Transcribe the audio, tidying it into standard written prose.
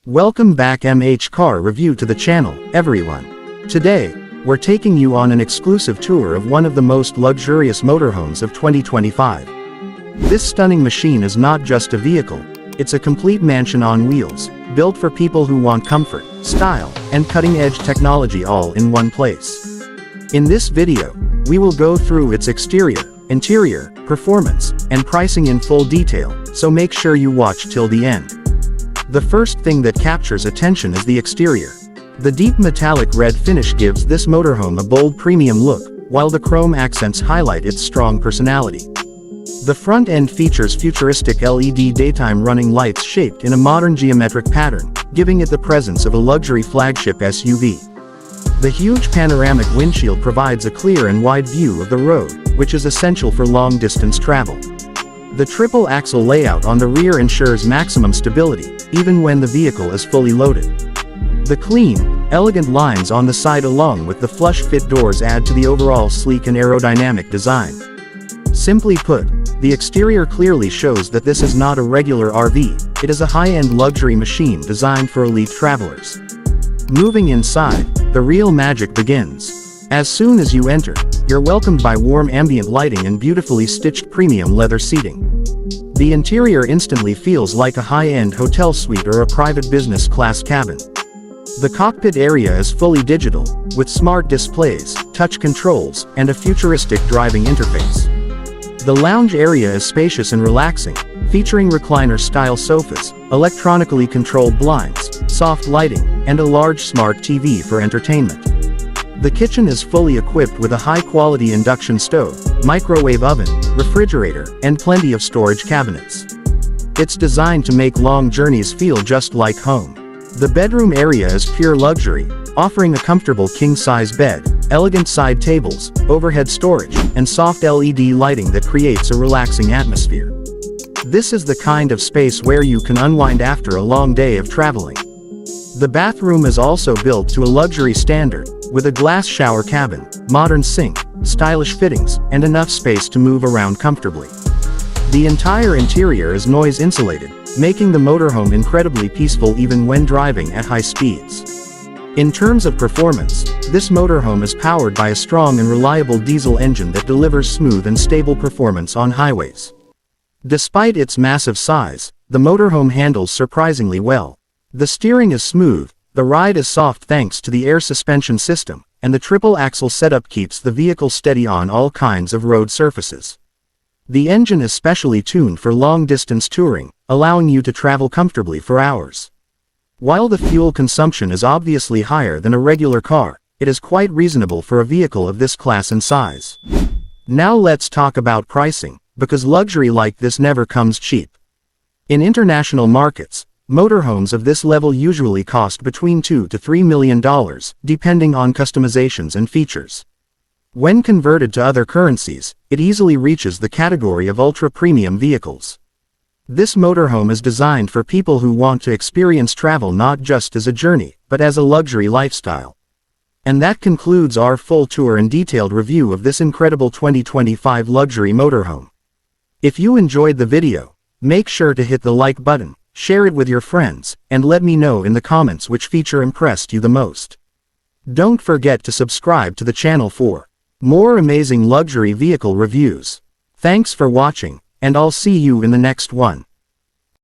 Welcome back MH Car Review to the channel, everyone. Today, we're taking you on an exclusive tour of one of the most luxurious motorhomes of 2025. This stunning machine is not just a vehicle, it's a complete mansion on wheels, built for people who want comfort, style, and cutting-edge technology all in one place. In this video, we will go through its exterior, interior, performance, and pricing in full detail, so make sure you watch till the end. The first thing that captures attention is the exterior. The deep metallic red finish gives this motorhome a bold premium look, while the chrome accents highlight its strong personality. The front end features futuristic LED daytime running lights shaped in a modern geometric pattern, giving it the presence of a luxury flagship SUV. The huge panoramic windshield provides a clear and wide view of the road, which is essential for long-distance travel. The triple-axle layout on the rear ensures maximum stability, even when the vehicle is fully loaded. The clean, elegant lines on the side along with the flush-fit doors add to the overall sleek and aerodynamic design. Simply put, the exterior clearly shows that this is not a regular RV, it is a high-end luxury machine designed for elite travelers. Moving inside, the real magic begins. As soon as you enter, you're welcomed by warm ambient lighting and beautifully stitched premium leather seating. The interior instantly feels like a high-end hotel suite or a private business class cabin. The cockpit area is fully digital, with smart displays, touch controls, and a futuristic driving interface. The lounge area is spacious and relaxing, featuring recliner-style sofas, electronically controlled blinds, soft lighting, and a large smart TV for entertainment. The kitchen is fully equipped with a high-quality induction stove, microwave oven, refrigerator, and plenty of storage cabinets. It's designed to make long journeys feel just like home. The bedroom area is pure luxury, offering a comfortable king-size bed, elegant side tables, overhead storage, and soft LED lighting that creates a relaxing atmosphere. This is the kind of space where you can unwind after a long day of traveling. The bathroom is also built to a luxury standard, with a glass shower cabin, modern sink, stylish fittings, and enough space to move around comfortably. The entire interior is noise insulated, making the motorhome incredibly peaceful even when driving at high speeds. In terms of performance, this motorhome is powered by a strong and reliable diesel engine that delivers smooth and stable performance on highways. Despite its massive size, the motorhome handles surprisingly well. The steering is smooth, the ride is soft thanks to the air suspension system, and the triple-axle setup keeps the vehicle steady on all kinds of road surfaces. The engine is specially tuned for long-distance touring, allowing you to travel comfortably for hours. While the fuel consumption is obviously higher than a regular car, it is quite reasonable for a vehicle of this class and size. Now let's talk about pricing, because luxury like this never comes cheap. In international markets, motorhomes of this level usually cost between $2 to $3 million, depending on customizations and features. When converted to other currencies, it easily reaches the category of ultra-premium vehicles. This motorhome is designed for people who want to experience travel not just as a journey, but as a luxury lifestyle. And that concludes our full tour and detailed review of this incredible 2025 luxury motorhome. If you enjoyed the video, make sure to hit the like button, share it with your friends, and let me know in the comments which feature impressed you the most. Don't forget to subscribe to the channel for more amazing luxury vehicle reviews. Thanks for watching, and I'll see you in the next one.